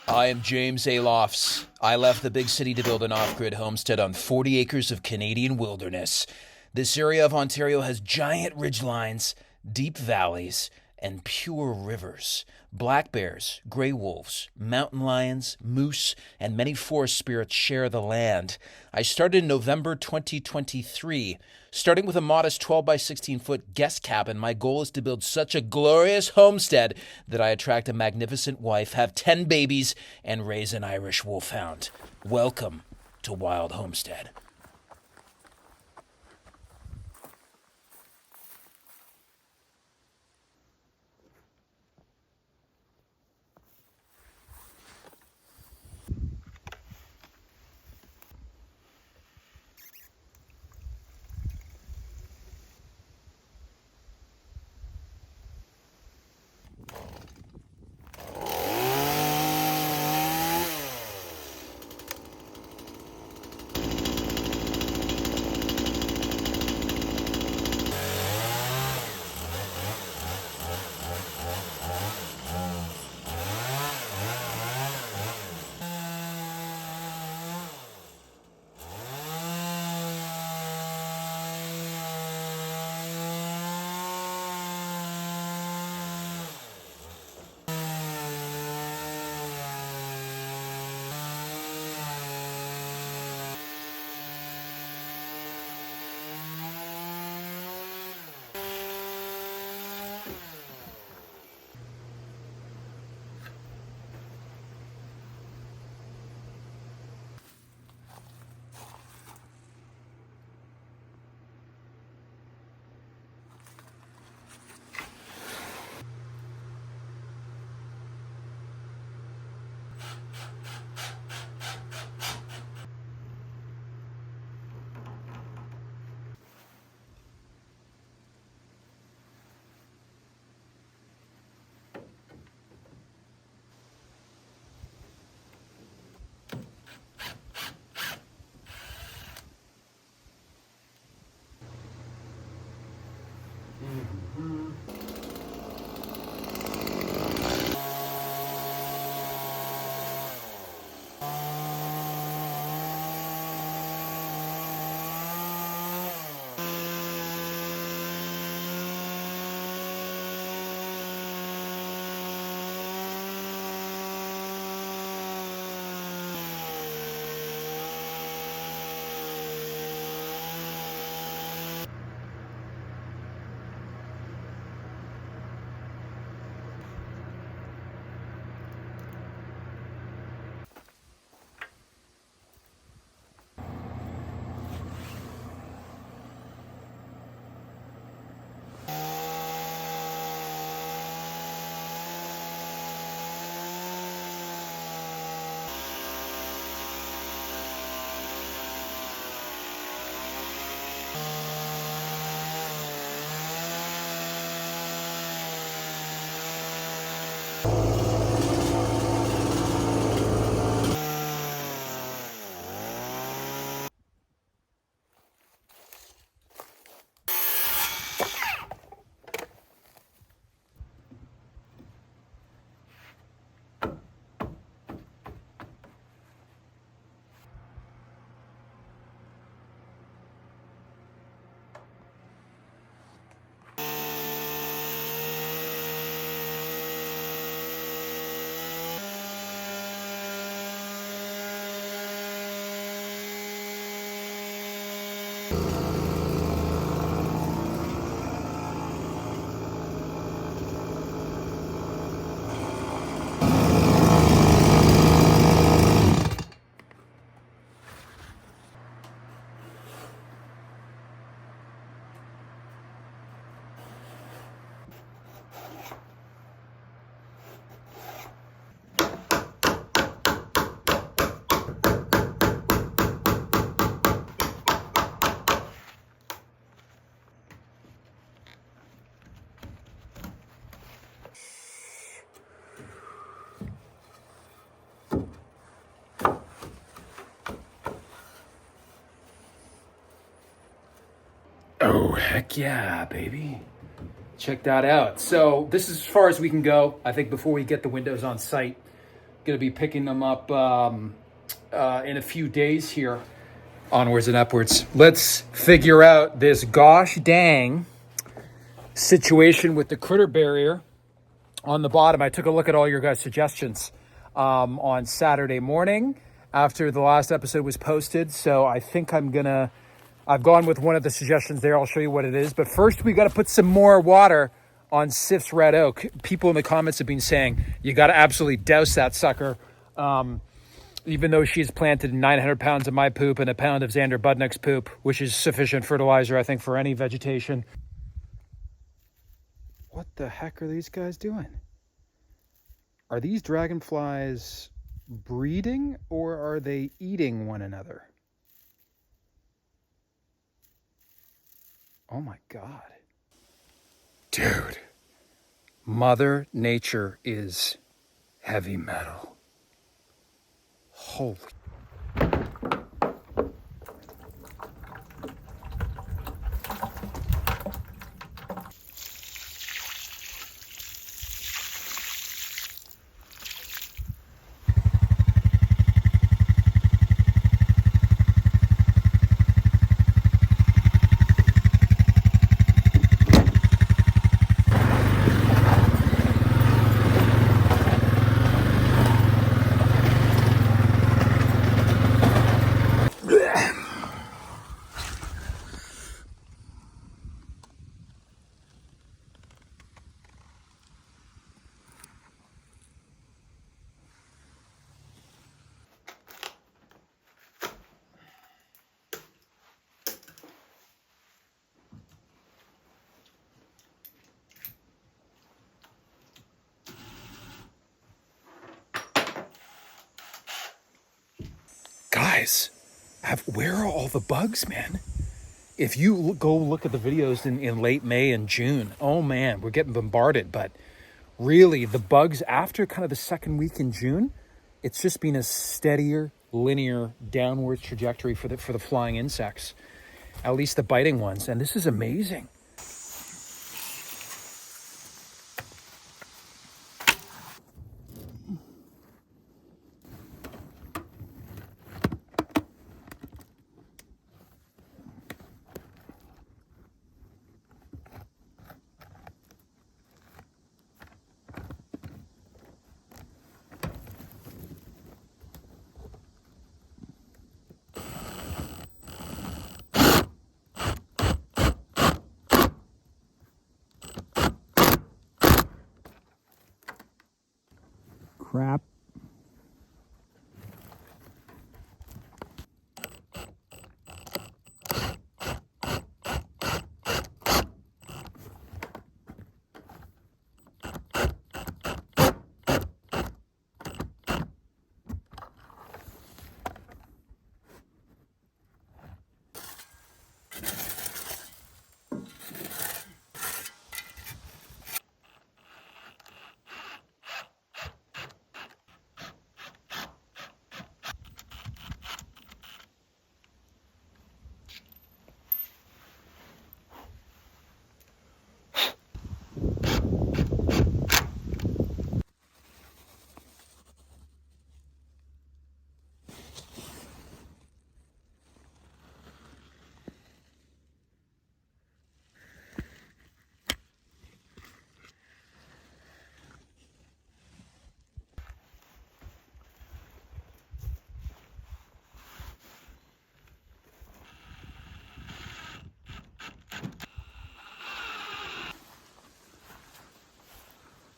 I am James ALOFS. I left the big city to build an off-grid homestead on 40 acres of Canadian wilderness. This area of Ontario has giant ridgelines, deep valleys, and pure rivers. Black bears, gray wolves, mountain lions, moose, and many forest spirits share the land. I started in November 2023. Starting with a modest 12 by 16 foot guest cabin, my goal is to build such a glorious homestead that I attract a magnificent wife, have 10 babies, and raise an Irish Wolfhound. Welcome to Wild Homestead. Oh, heck yeah, baby. Check that out. So this is as far as we can go. I think before we get the windows on site, going to be picking them up in a few days here. Onwards and upwards. Let's figure out this gosh dang situation with the critter barrier on the bottom. I took a look at all your guys' suggestions on Saturday morning after the last episode was posted. So I think I've gone with one of the suggestions there. I'll show you what it is. But first, we got to put some more water on Sif's red oak. People in the comments have been saying you got to absolutely douse that sucker. Even though she's planted 900 pounds of my poop and a pound of Xander Budnick's poop, which is sufficient fertilizer, I think, for any vegetation. What the heck are these guys doing? Are these dragonflies breeding or are they eating one another? Oh my God. Dude, Mother Nature is heavy metal. Holy. Guys, where are all the bugs, man? If you go look at the videos in late May and June, oh man, we're getting bombarded. But really, the bugs after kind of the second week in June, it's just been a steadier, linear downward trajectory for the flying insects, at least the biting ones. And this is amazing. Crap.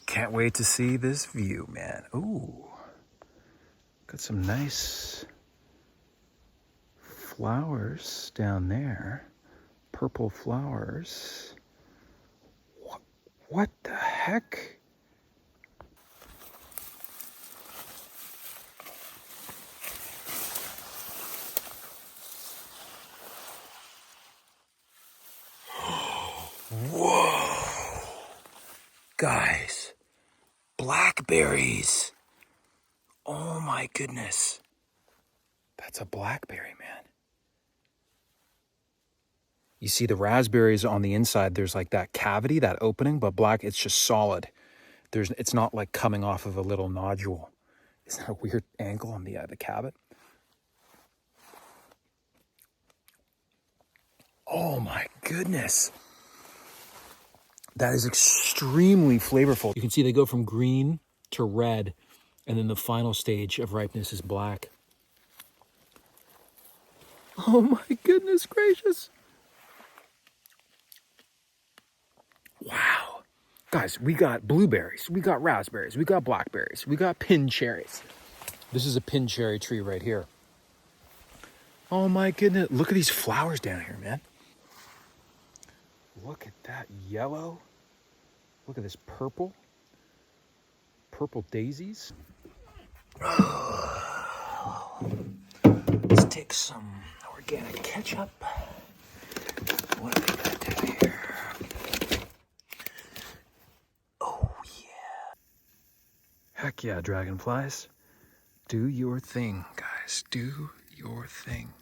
Can't wait to see this view, man. Ooh, got some nice flowers down there. Purple flowers. What the heck? Whoa. Guys, blackberries. Oh my goodness. That's a blackberry, man. You see the raspberries on the inside, there's like that cavity, that opening, but black, it's just solid. It's not like coming off of a little nodule. Isn't that a weird angle on the cabinet? Oh my goodness. That is extremely flavorful. You can see they go from green to red, and then the final stage of ripeness is black. Oh my goodness gracious. Wow. Guys, we got blueberries, we got raspberries, we got blackberries, we got pin cherries. This is a pin cherry tree right here. Oh my goodness. Look at these flowers down here, man. Look at that yellow. Look at this purple. Purple daisies. Let's take some organic ketchup. What are we gonna do here? Oh yeah. Heck yeah, dragonflies. Do your thing, guys. Do your thing.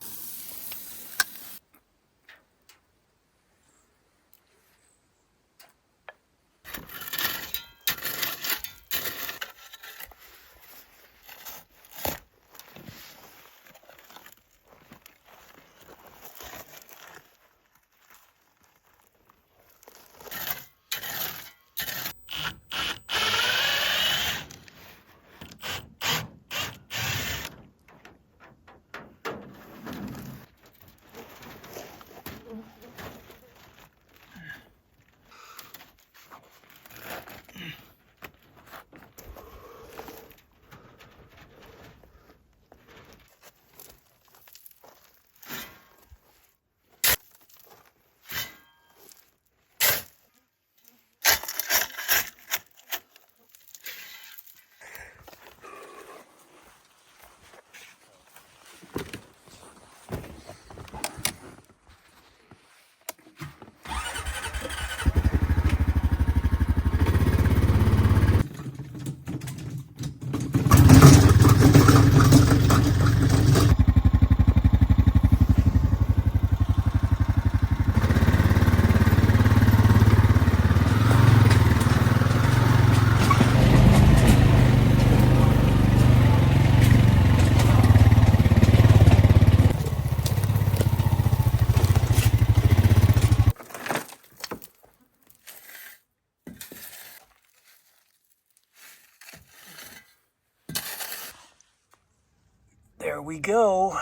There we go.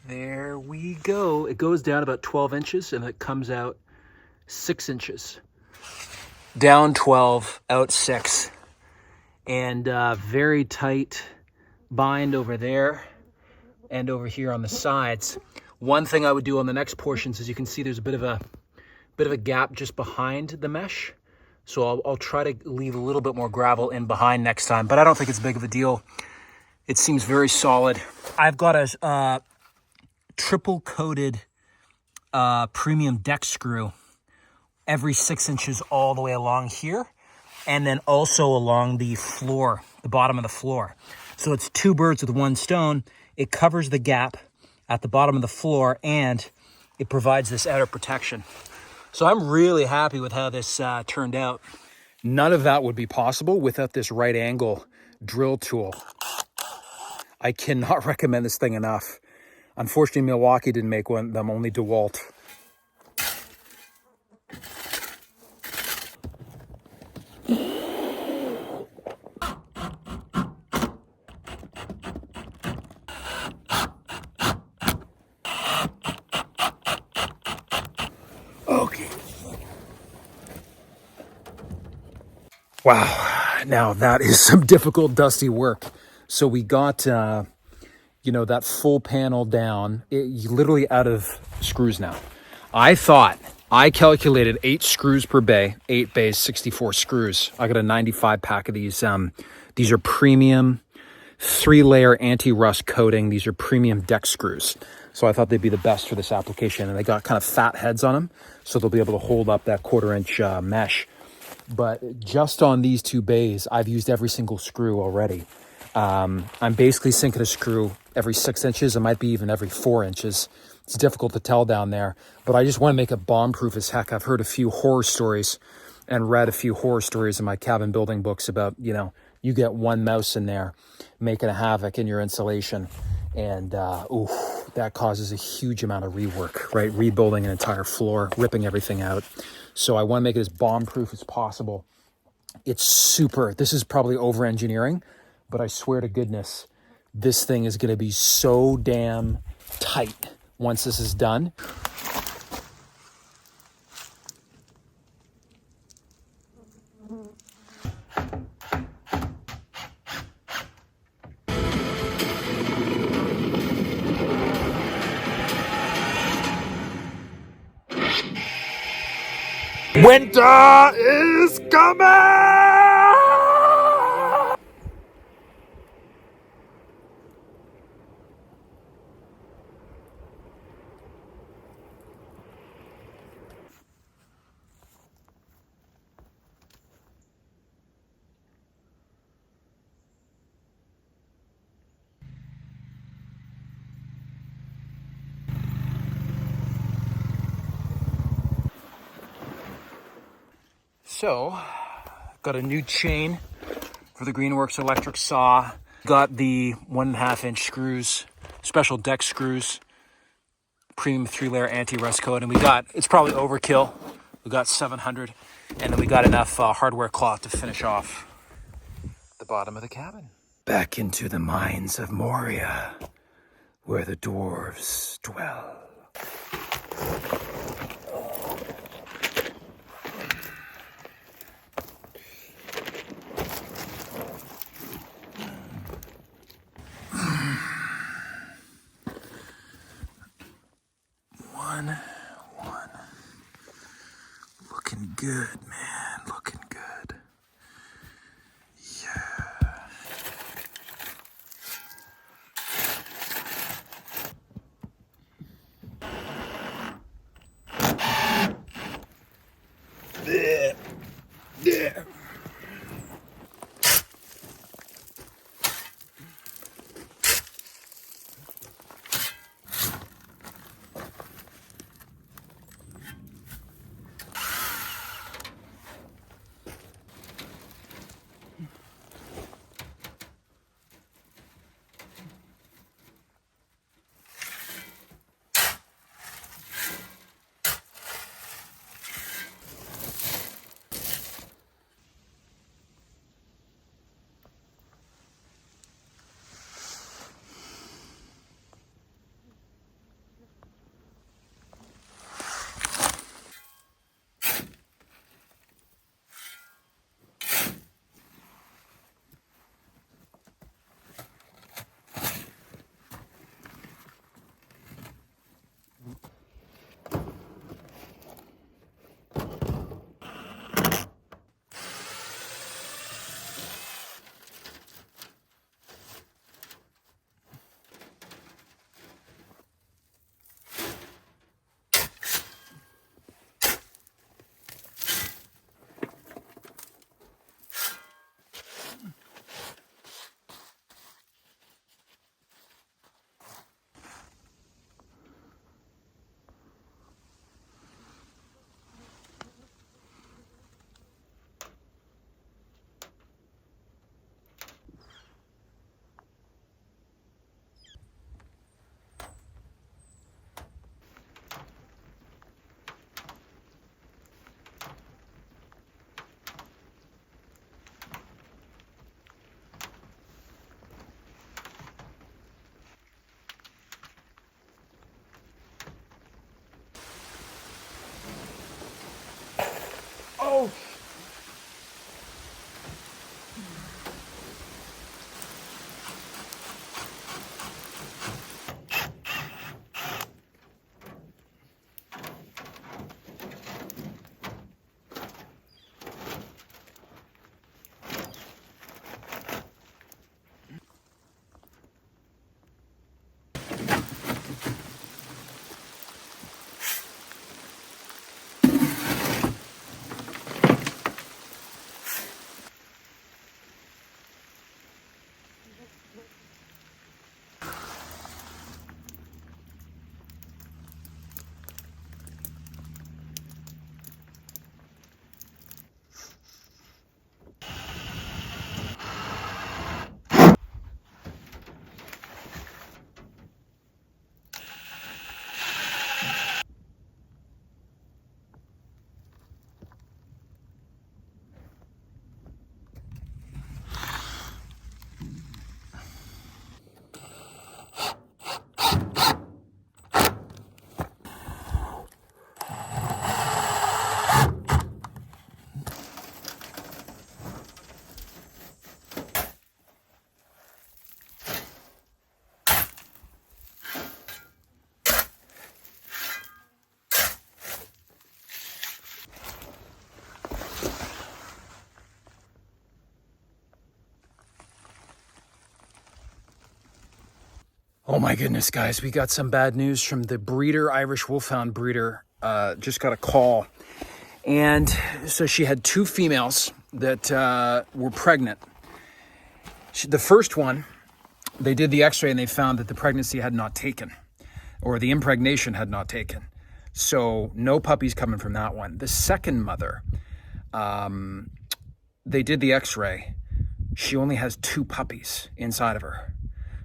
There we go. It goes down about 12 inches and it comes out 6 inches. Down 12, out 6. And very tight bind over there and over here on the sides. One thing I would do on the next portions is you can see there's a bit of a gap just behind the mesh. So I'll try to leave a little bit more gravel in behind next time, but I don't think it's big of a deal. It seems very solid. I've got a triple coated premium deck screw every 6 inches all the way along here, and then also along the floor, the bottom of the floor. So it's two birds with one stone. It covers the gap at the bottom of the floor, and it provides this outer protection. So I'm really happy with how this turned out. None of that would be possible without this right angle drill tool. I cannot recommend this thing enough. Unfortunately, Milwaukee didn't make one of them, only DeWalt. Okay. Wow, now that is some difficult, dusty work. So we got, that full panel down, literally out of screws now. I calculated 8 screws per bay, 8 bays, 64 screws. I got a 95 pack of these. These are premium 3-layer anti-rust coating. These are premium deck screws. So I thought they'd be the best for this application. And they got kind of fat heads on them, so they'll be able to hold up that 1/4-inch mesh. But just on these 2 bays, I've used every single screw already. I'm basically sinking a screw every 6 inches. It might be even every 4 inches. It's difficult to tell down there, but I just want to make it bomb-proof as heck. I've heard a few horror stories and read a few horror stories in my cabin building books about, you know, you get one mouse in there making a havoc in your insulation, and that causes a huge amount of rework, right? Rebuilding an entire floor, ripping everything out. So I want to make it as bomb-proof as possible. It's super, this is probably over-engineering, but I swear to goodness, this thing is going to be so damn tight once this is done. Winter is coming! So, got a new chain for the Greenworks electric saw. Got the 1.5-inch screws, special deck screws, premium 3-layer anti-rust coat, and we got, it's probably overkill, we got 700, and then we got enough hardware cloth to finish off the bottom of the cabin. Back into the mines of Moria, where the dwarves dwell. One. Looking good, man. Looking good. Yeah. Yeah. Oh my goodness, guys, we got some bad news from the breeder, Irish Wolfhound breeder. Just got a call. And so she had 2 females that were pregnant. The first one, they did the x-ray and they found that the pregnancy had not taken, or the impregnation had not taken. So no puppies coming from that one. The second mother, they did the x-ray. She only has 2 puppies inside of her.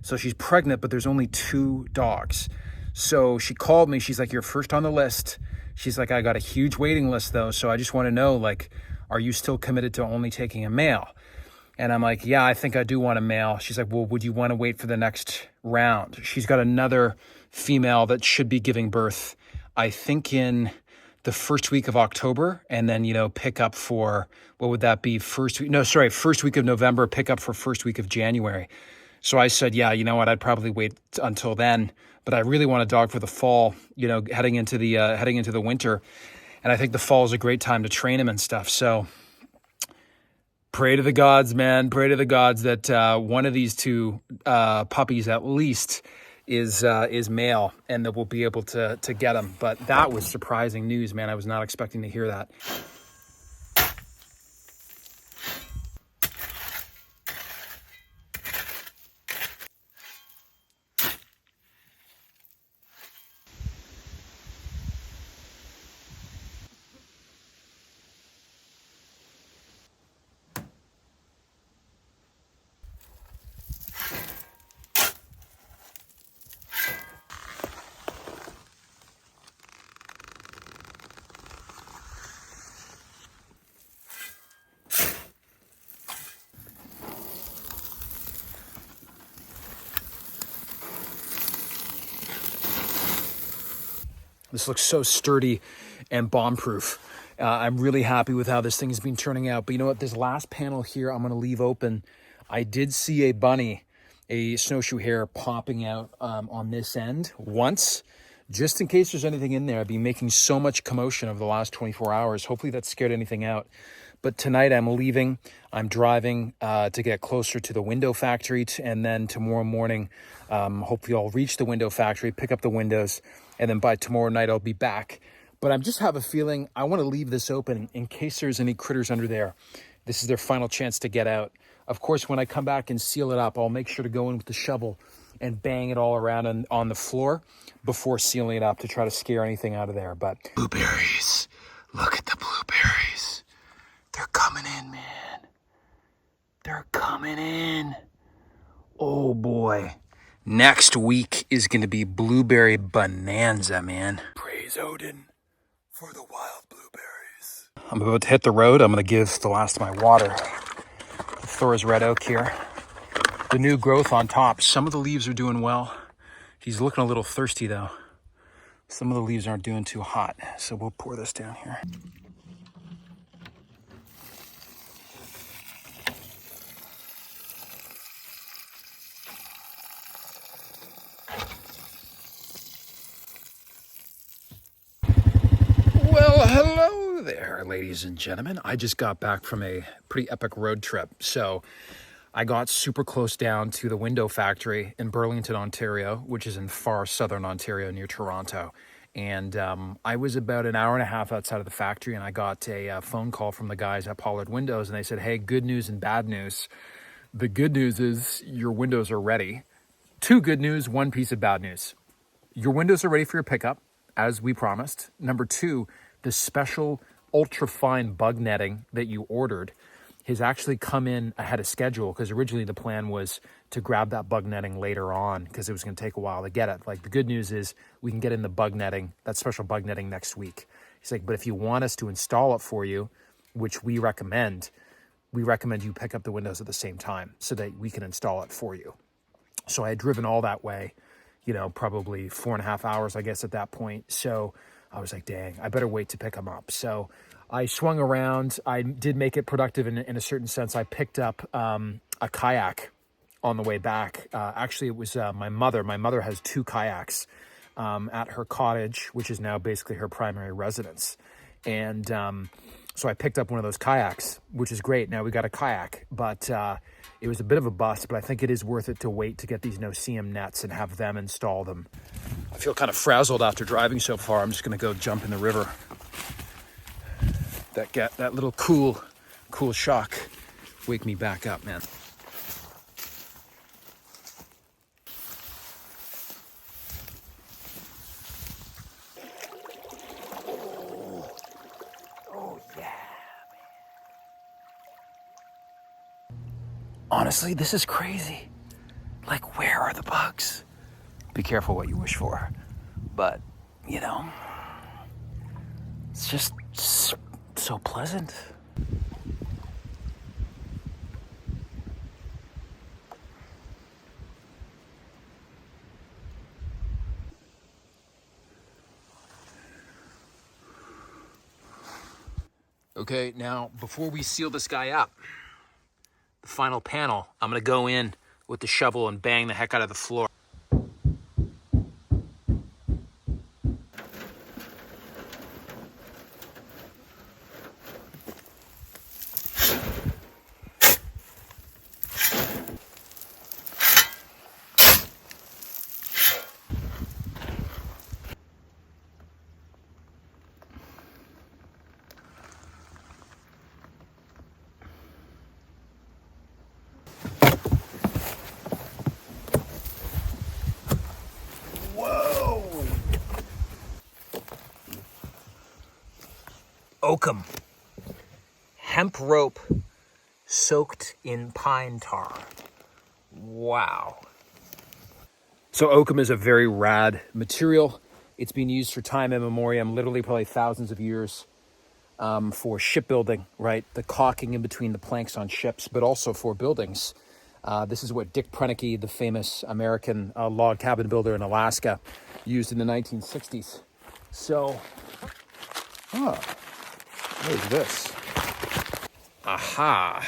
So she's pregnant, but there's only 2 dogs. So she called me. She's like, you're first on the list. She's like, I got a huge waiting list though. So I just want to know, like, are you still committed to only taking a male? And I'm like, yeah, I think I do want a male. She's like, well, would you want to wait for the next round? She's got another female that should be giving birth, I think in the first week of October, and then, pick up for, what would that be? First week of November, pick up for first week of January. So I said, yeah, you know what? I'd probably wait until then, but I really want a dog for the fall, heading into the winter. And I think the fall is a great time to train him and stuff. So pray to the gods, man. Pray to the gods that one of these 2 puppies at least is male, and that we'll be able to get him. But that was surprising news, man. I was not expecting to hear that. This looks so sturdy and bomb-proof. I'm really happy with how this thing has been turning out. But you know what? This last panel here, I'm going to leave open. I did see a bunny, a snowshoe hare, popping out on this end once, just in case there's anything in there. I've been making so much commotion over the last 24 hours. Hopefully that scared anything out. But tonight I'm leaving. I'm driving to get closer to the window factory. And then tomorrow morning, hopefully I'll reach the window factory, pick up the windows. And then by tomorrow night, I'll be back. But I just have a feeling I want to leave this open in case there's any critters under there. This is their final chance to get out. Of course, when I come back and seal it up, I'll make sure to go in with the shovel and bang it all around on the floor before sealing it up to try to scare anything out of there. But blueberries. Look at the blueberries. They're coming in, man. They're coming in. Oh, boy. Next week is going to be blueberry bonanza, man. Praise Odin for the wild blueberries. I'm about to hit the road. I'm going to give the last of my water. Thor's red oak here. The new growth on top. Some of the leaves are doing well. He's looking a little thirsty, though. Some of the leaves aren't doing too hot. So we'll pour this down here. Well, hello there, ladies and gentlemen. I just got back from a pretty epic road trip. So I got super close down to the window factory in Burlington, Ontario, which is in far southern Ontario near Toronto. And I was about an hour and a half outside of the factory, and I got a phone call from the guys at Pollard Windows, and they said, hey, good news and bad news. The good news is your windows are ready. 2 good news, 1 piece of bad news. Your windows are ready for your pickup, as we promised. Number 2, the special ultra-fine bug netting that you ordered has actually come in ahead of schedule, because originally the plan was to grab that bug netting later on because it was going to take a while to get it. Like, the good news is we can get in the bug netting, that special bug netting, next week. He's like, but if you want us to install it for you, which we recommend you pick up the windows at the same time so that we can install it for you. So I had driven all that way, probably 4.5 hours, I guess, at that point. So I was like, dang, I better wait to pick them up. So I swung around. I did make it productive in a certain sense. I picked up a kayak on the way back. Actually, it was my mother. My mother has 2 kayaks at her cottage, which is now basically her primary residence. And So I picked up one of those kayaks, which is great. Now we got a kayak, but it was a bit of a bust, but I think it is worth it to wait to get these no-seam nets and have them install them. I feel kind of frazzled after driving so far. I'm just gonna go jump in the river. That little cool shock wake me back up, man. Honestly, this is crazy. Like, where are the bugs? Be careful what you wish for. But, you know, it's just so pleasant. Okay, now, before we seal this guy up, the final panel, I'm gonna go in with the shovel and bang the heck out of the floor. Oakum, hemp rope soaked in pine tar. Wow. So oakum is a very rad material. It's been used for time immemorial, literally probably thousands of years, for shipbuilding, right? The caulking in between the planks on ships, but also for buildings. This is what Dick Proenneke, the famous American log cabin builder in Alaska, used in the 1960s. So, what is this? Aha,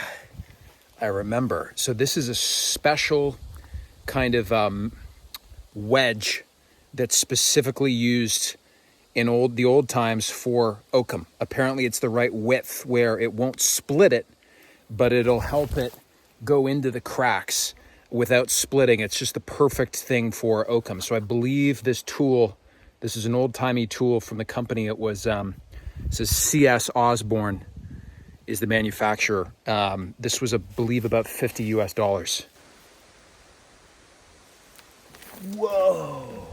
I remember. So this is a special kind of wedge that's specifically used in the old times for oakum. Apparently it's the right width where it won't split it, but it'll help it go into the cracks without splitting. It's just the perfect thing for oakum. So I believe this tool, this is an old-timey tool from the company. It was, it says CS Osborne is the manufacturer. This was, I believe, about $50 US. Whoa.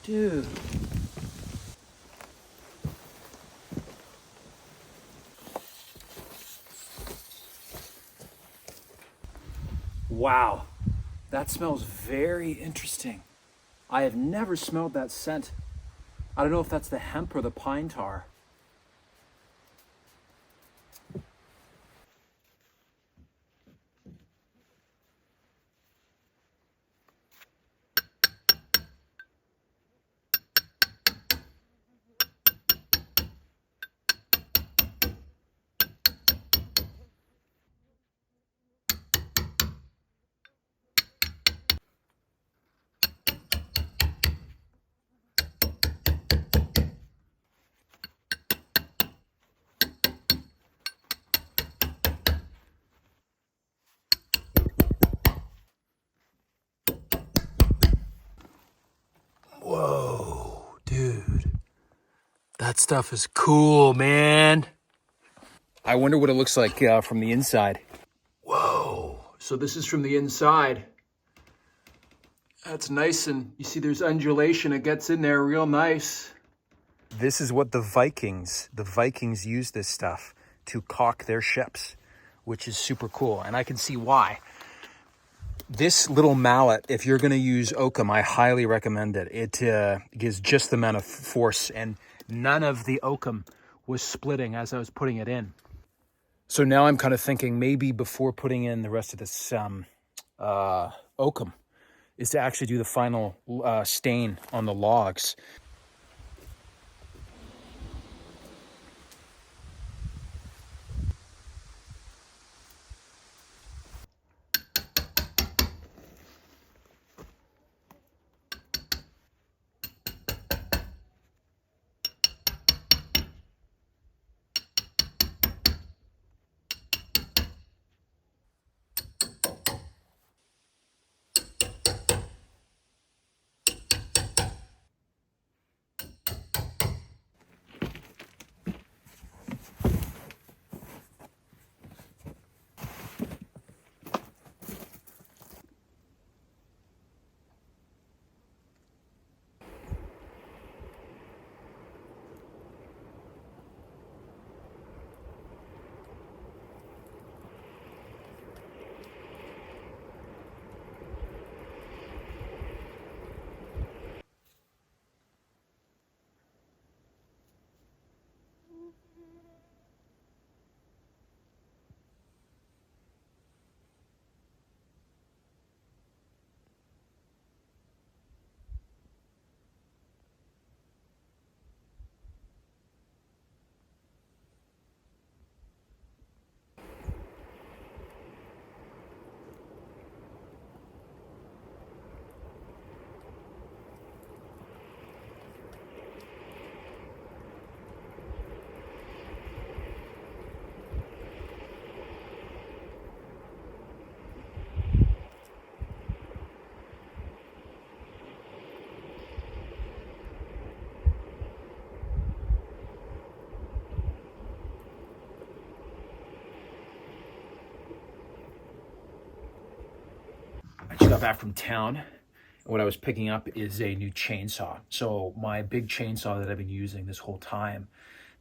Dude. Wow. That smells very interesting. I have never smelled that scent. I don't know if that's the hemp or the pine tar. Whoa, dude. That stuff is cool, man. I wonder what it looks like from the inside. Whoa, so this is from the inside. That's nice, and you see there's undulation. It gets in there real nice. This is what the Vikings used this stuff to caulk their ships, which is super cool, and I can see why. This little mallet, if you're going to use oakum, I highly recommend it. It gives just the amount of force, and none of the oakum was splitting as I was putting it in. So now I'm kind of thinking maybe before putting in the rest of this oakum is to actually do the final stain on the logs. back from town. What I was picking up is a new chainsaw. So my big chainsaw that I've been using this whole time,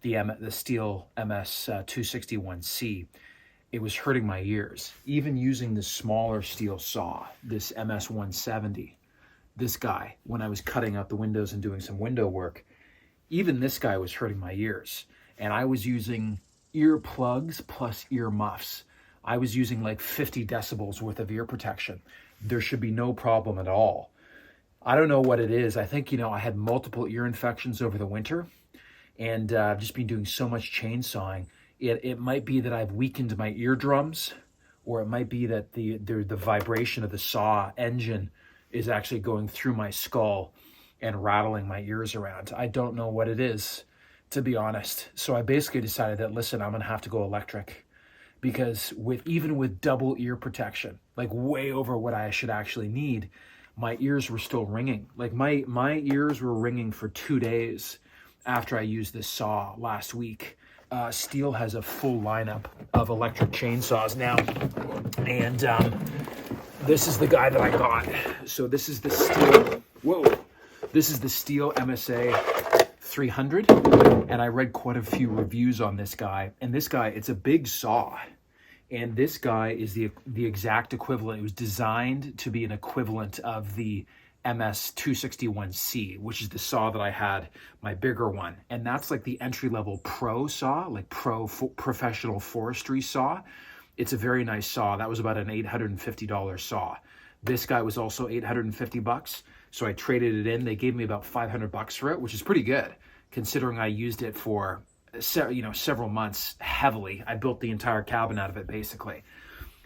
the Steel MS 261C, it was hurting my ears. Even using the smaller steel saw, this MS 170, this guy, when I was cutting out the windows and doing some window work, even this guy was hurting my ears. And I was using ear plugs plus ear muffs. I was using like 50 decibels worth of ear protection. There should be no problem at all. I don't know what it is. I think, I had multiple ear infections over the winter, and I've just been doing so much chainsawing. It might be that I've weakened my eardrums, or it might be that the vibration of the saw engine is actually going through my skull and rattling my ears around. I don't know what it is, to be honest. So I basically decided that, listen, I'm going to have to go electric, because even with double ear protection, like way over what I should actually need, my ears were still ringing. Like my ears were ringing for 2 days after I used this saw last week. Steel has a full lineup of electric chainsaws now, and this is the guy that I got. So this is the Steel. This is the Steel MSA 300, and I read quite a few reviews on this guy. And this guy, it's a big saw, and this guy is the exact equivalent. It was designed to be an equivalent of the MS 261C, which is the saw that I had, my bigger one. And that's like the entry-level pro saw, like professional forestry saw. It's a very nice saw. That was about an $850 saw. This guy was also $850. So I traded it in. They gave me about $500 for it, which is pretty good, considering I used it for several months heavily. I built the entire cabin out of it, basically.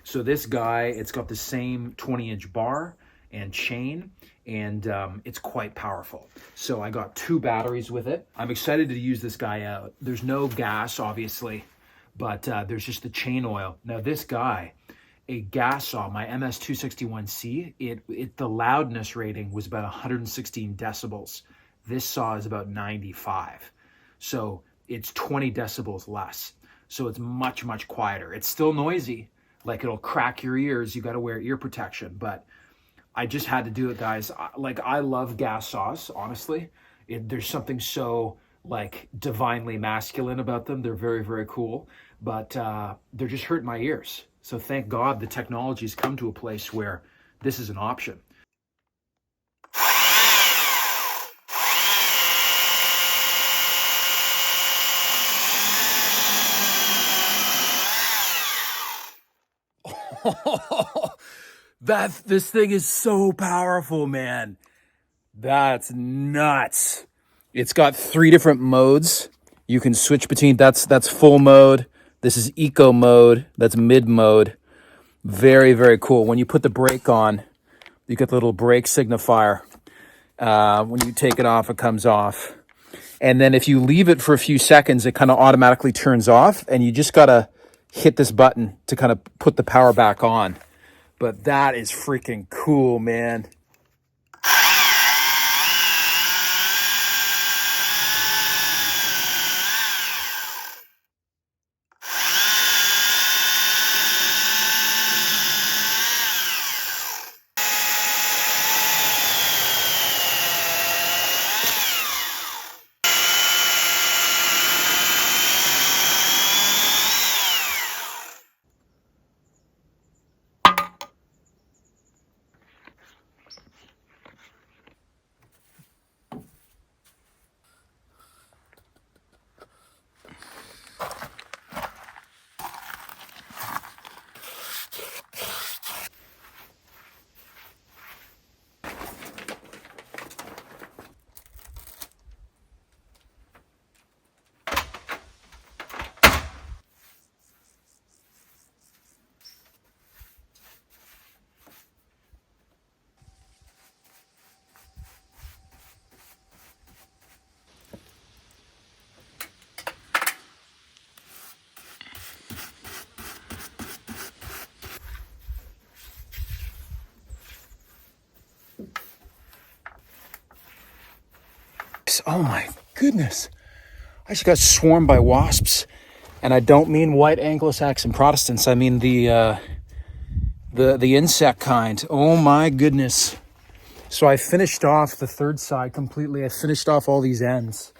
So this guy, it's got the same 20-inch bar and chain, and it's quite powerful. So I got 2 batteries with it. I'm excited to use this guy out. There's no gas, obviously, but there's just the chain oil. Now this guy, a gas saw, my MS 261C, the loudness rating was about 116 decibels. This saw is about 95. So it's 20 decibels less. So it's much, much quieter. It's still noisy. Like, it'll crack your ears. You got to wear ear protection. But I just had to do it, guys. I love gas saws, honestly. There's something so, like, divinely masculine about them. They're very, very cool. But they're just hurting my ears. So thank God the technology's come to a place where this is an option. This thing is so powerful, man. That's nuts. It's got 3 different modes. You can switch between, that's full mode. This is eco mode. That's mid mode. Very, very cool. When you put the brake on, you get the little brake signifier. When you take it off, it comes off. And then if you leave it for a few seconds, it kind of automatically turns off, and you just got to hit this button to kind of put the power back on. But that is freaking cool, man. Oh my goodness. I just got swarmed by wasps. And I don't mean white Anglo-Saxon Protestants. I mean the the insect kind. Oh my goodness. So I finished off the third side completely. I finished off all these ends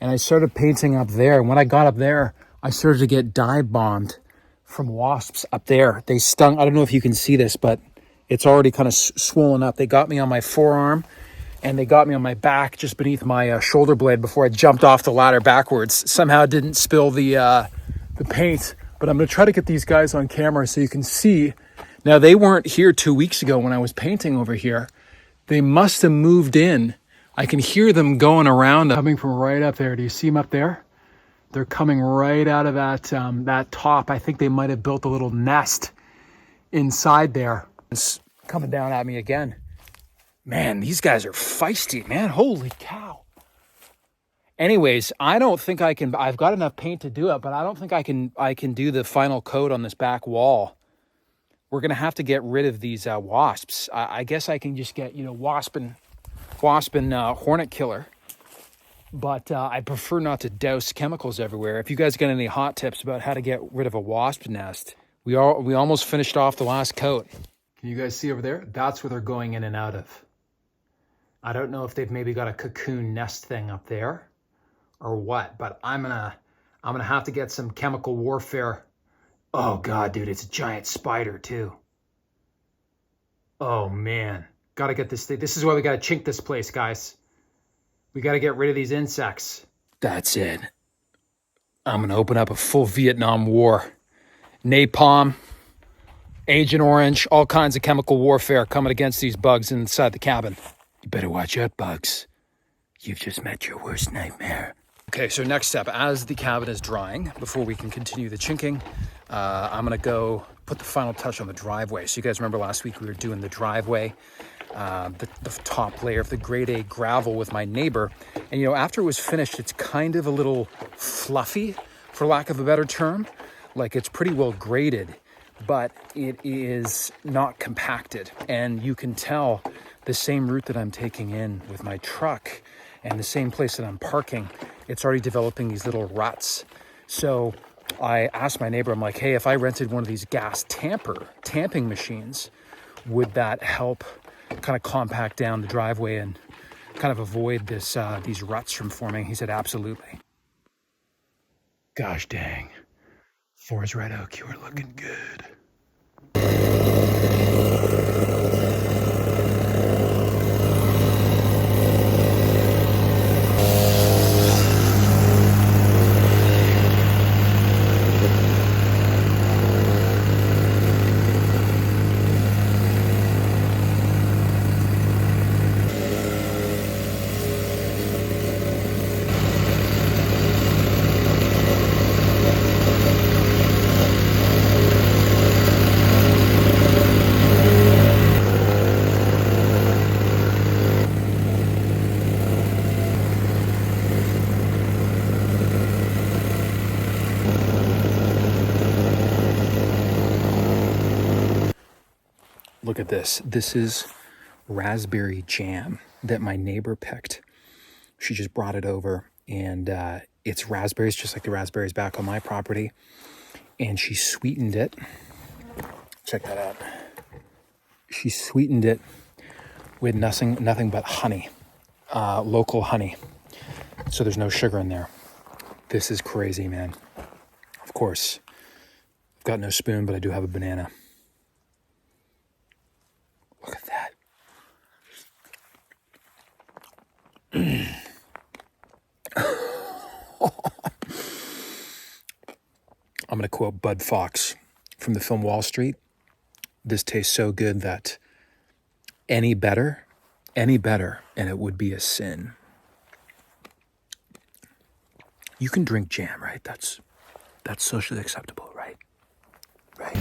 and I started painting up there. When I got up there, I started to get dive bombed from wasps up there. They stung. I don't know if you can see this, but it's already kind of swollen up. They got me on my forearm and they got me on my back just beneath my shoulder blade before I jumped off the ladder backwards. Somehow didn't spill the paint, but I'm going to try to get these guys on camera so you can see. Now, they weren't here 2 weeks ago when I was painting over here. They must have moved in. I can hear them going around, coming from right up there. Do you see them up there? They're coming right out of that top. I think they might have built a little nest inside there. It's coming down at me again. Man, these guys are feisty, man. Holy cow. Anyways, I don't think I can. I've got enough paint to do it, but I don't think I can do the final coat on this back wall. We're going to have to get rid of these wasps. I guess I can just get, wasp and hornet killer. But I prefer not to douse chemicals everywhere. If you guys got any hot tips about how to get rid of a wasp nest, we almost finished off the last coat. Can you guys see over there? That's where they're going in and out of. I don't know if they've maybe got a cocoon nest thing up there or what, but I'm gonna have to get some chemical warfare. Oh God, dude, it's a giant spider too. Oh man, gotta get this thing. This is why we gotta chink this place, guys. We gotta get rid of these insects. That's it. I'm gonna open up a full Vietnam War. Napalm, Agent Orange, all kinds of chemical warfare coming against these bugs inside the cabin. You better watch out, bugs. You've just met your worst nightmare. Okay, so next step, as the cabin is drying, before we can continue the chinking, I'm gonna go put the final touch on the driveway. So you guys remember last week we were doing the driveway, the top layer of the grade A gravel with my neighbor. And after it was finished, it's kind of a little fluffy, for lack of a better term. Like it's pretty well graded, but it is not compacted. And you can tell the same route that I'm taking in with my truck and the same place that I'm parking, it's already developing these little ruts. So I asked my neighbor, I'm like, hey, if I rented one of these gas tamping machines, would that help kind of compact down the driveway and kind of avoid these ruts from forming? He said, absolutely. Gosh dang. Forest Red Oak, you are looking good. Look at this. This is raspberry jam that my neighbor picked. She just brought it over, and it's raspberries, just like the raspberries back on my property. And she sweetened it. Check that out. She sweetened it with nothing but honey, local honey. So there's no sugar in there. This is crazy, man. Of course, I've got no spoon, but I do have a banana. Look at that. I'm going to quote Bud Fox from the film Wall Street. This tastes so good that any better, and it would be a sin. You can drink jam, right? That's socially acceptable, right? Right.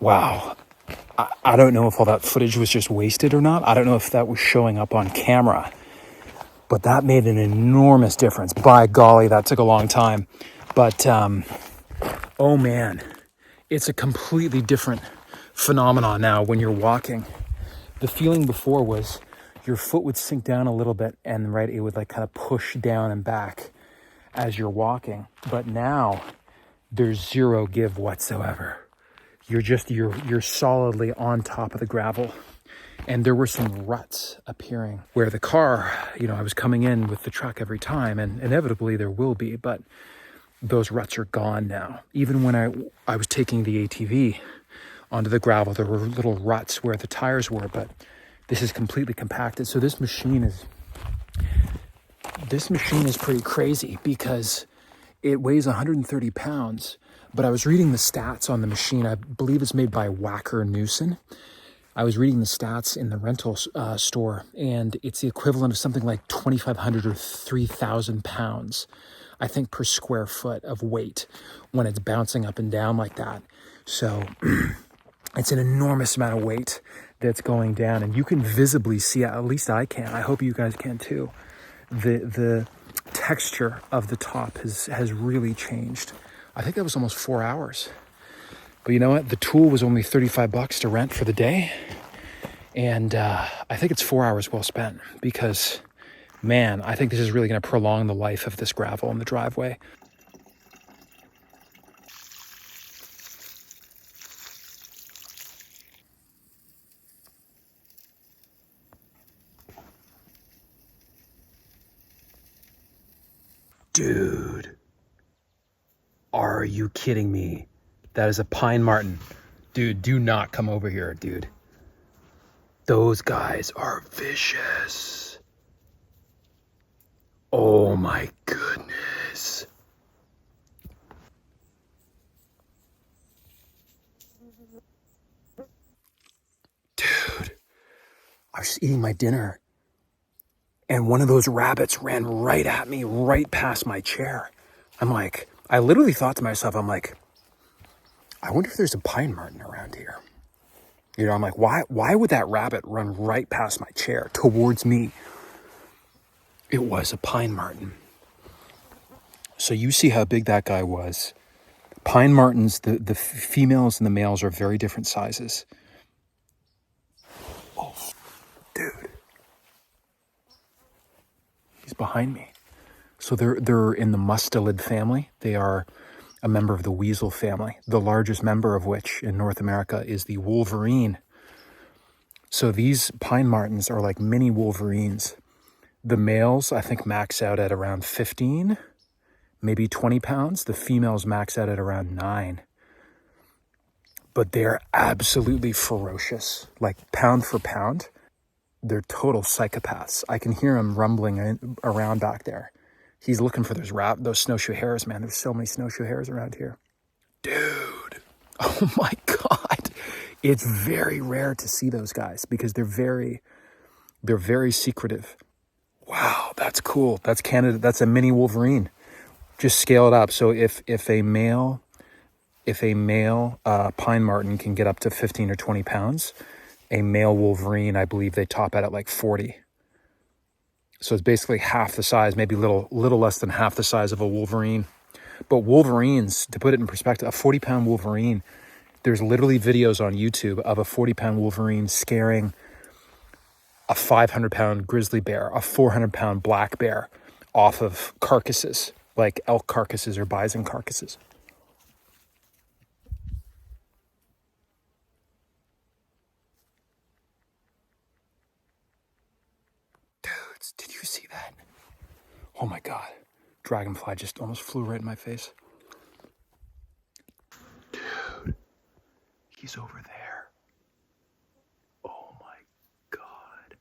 Wow. I don't know if all that footage was just wasted or not. I don't know if that was showing up on camera, but that made an enormous difference. By golly, that took a long time. But, oh man, it's a completely different phenomenon now when you're walking. The feeling before was your foot would sink down a little bit and right, it would like kind of push down and back as you're walking. But now there's zero give whatsoever. You're solidly on top of the gravel. And there were some ruts appearing where the car, I was coming in with the truck every time, and inevitably there will be, but those ruts are gone now. Even when I was taking the ATV onto the gravel, there were little ruts where the tires were, but this is completely compacted. So this machine is pretty crazy because it weighs 130 pounds, but I was reading the stats on the machine. I believe it's made by Wacker Newson. I was reading the stats in the rental store, and it's the equivalent of something like 2,500 or 3,000 pounds, I think, per square foot of weight when it's bouncing up and down like that. So it's an enormous amount of weight that's going down, and you can visibly see, at least I can, I hope you guys can too, the texture of the top has really changed. I think that was almost 4 hours. But you know what? The tool was only $35 to rent for the day. And I think it's 4 hours well spent because, man, I think this is really going to prolong the life of this gravel in the driveway. Dude, are you kidding me? That is a pine marten. Dude, do not come over here, dude. Those guys are vicious. Oh my goodness. Dude, I was just eating my dinner and one of those rabbits ran right at me, right past my chair. I literally thought to myself, I wonder if there's a pine marten around here. I'm like, why would that rabbit run right past my chair towards me? It was a pine marten. So you see how big that guy was. Pine martens, the females and the males are very different sizes. Oh, dude. He's behind me. So they're in the mustelid family. They are a member of the weasel family, the largest member of which in North America is the wolverine. So these pine martens are like mini wolverines. The males, I think, max out at around 15, maybe 20 pounds. The females max out at around 9. But they're absolutely ferocious, like pound for pound. They're total psychopaths. I can hear him rumbling around back there. He's looking for those snowshoe hares, man. There's so many snowshoe hares around here. Dude. Oh my God. It's very rare to see those guys because they're very secretive. Wow, that's cool. That's Canada. That's a mini wolverine. Just scale it up. So if a male pine marten can get up to 15 or 20 pounds, a male wolverine, I believe they top out at like 40. So it's basically half the size, maybe little less than half the size of a wolverine. But wolverines, to put it in perspective, a 40-pound wolverine, there's literally videos on YouTube of a 40-pound wolverine scaring a 500-pound grizzly bear, a 400-pound black bear off of carcasses, like elk carcasses or bison carcasses. Dudes, did you see that? Oh my God. Dragonfly just almost flew right in my face. Dude, he's over there. Oh my God.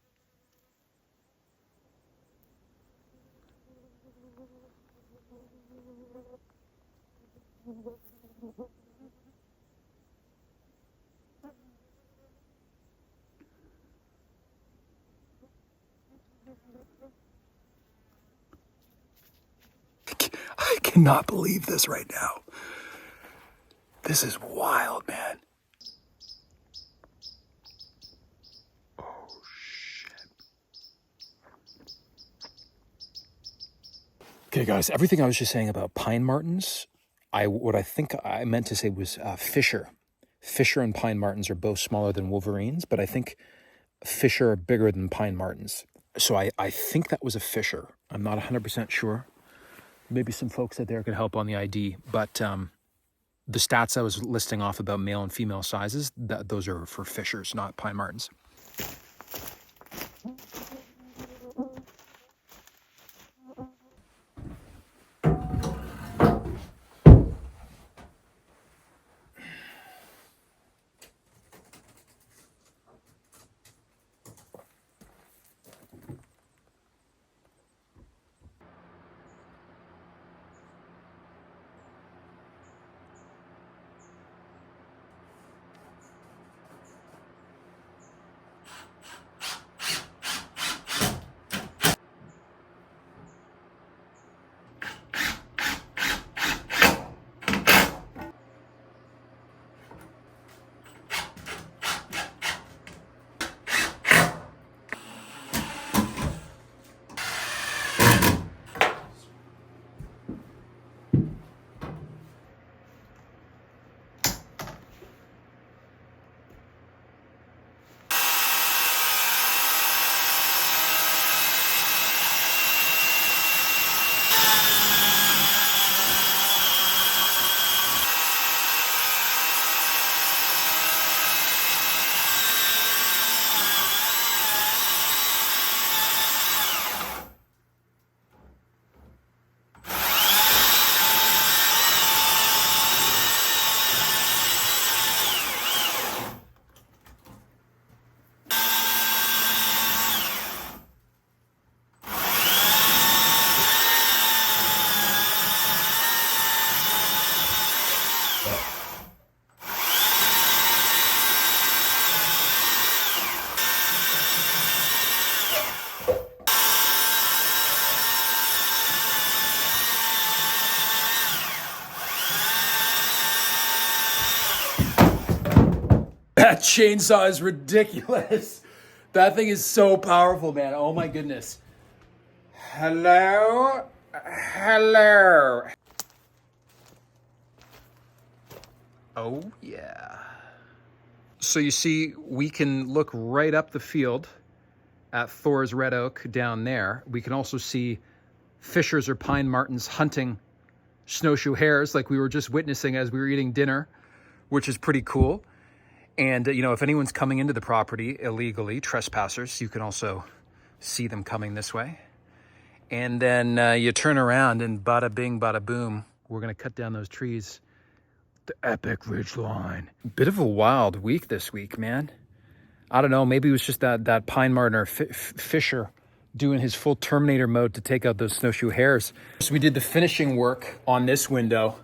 I cannot believe this right now. This is wild, man. Okay, guys, everything I was just saying about pine martens, what I think I meant to say was fisher. Fisher and pine martens are both smaller than wolverines, but I think fisher are bigger than pine martens. So I think that was a fisher. I'm not 100% sure. Maybe some folks out there could help on the ID, but the stats I was listing off about male and female sizes, those are for fishers, not pine martens. That chainsaw is ridiculous. That thing is so powerful, man. Oh my goodness. Hello? Hello. Oh yeah. So you see, we can look right up the field at Thor's red oak down there. We can also see fishers or pine martens hunting snowshoe hares like we were just witnessing as we were eating dinner, which is pretty cool. And, you know, if anyone's coming into the property illegally, trespassers, you can also see them coming this way. And then you turn around and bada bing, bada boom, we're going to cut down those trees. The epic ridge line. Bit of a wild week this week, man. I don't know, maybe it was just that pine marten or fisher doing his full Terminator mode to take out those snowshoe hares. So we did the finishing work on this window,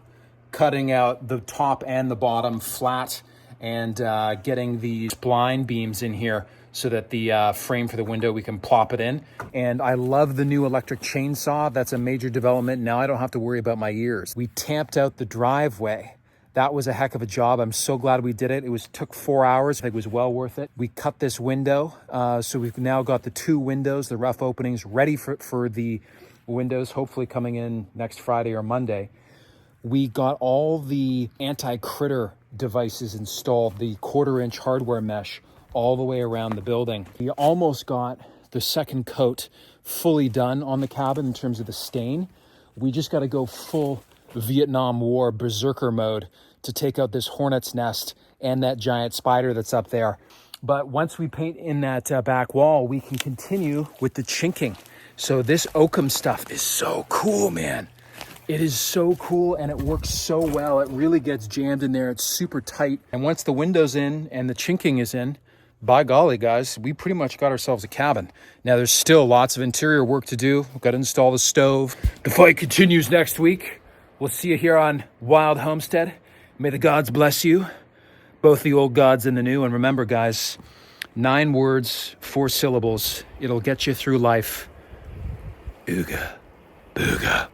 cutting out the top and the bottom flat, and getting these blind beams in here so that the frame for the window, we can plop it in. And I love the new electric chainsaw. That's a major development. Now I don't have to worry about my ears. We tamped out the driveway. That was a heck of a job. I'm so glad we did it. It took 4 hours. I think it was well worth it. We cut this window. So we've now got the 2 windows, the rough openings, ready for the windows, hopefully coming in next Friday or Monday. We got all the anti-critter devices installed, the 1/4-inch hardware mesh all the way around the building. We almost got the second coat fully done on the cabin in terms of the stain. We just got to go full Vietnam War berserker mode to take out this hornet's nest and that giant spider that's up there. But once we paint in that back wall, we can continue with the chinking. So this oakum stuff is so cool, man. It is so cool and it works so well. It really gets jammed in there. It's super tight. And once the window's in and the chinking is in, by golly, guys, we pretty much got ourselves a cabin. Now, there's still lots of interior work to do. We've got to install the stove. The fight continues next week. We'll see you here on Wild Homestead. May the gods bless you, both the old gods and the new. And remember, guys, 9 words, 4 syllables. It'll get you through life. Ooga booga.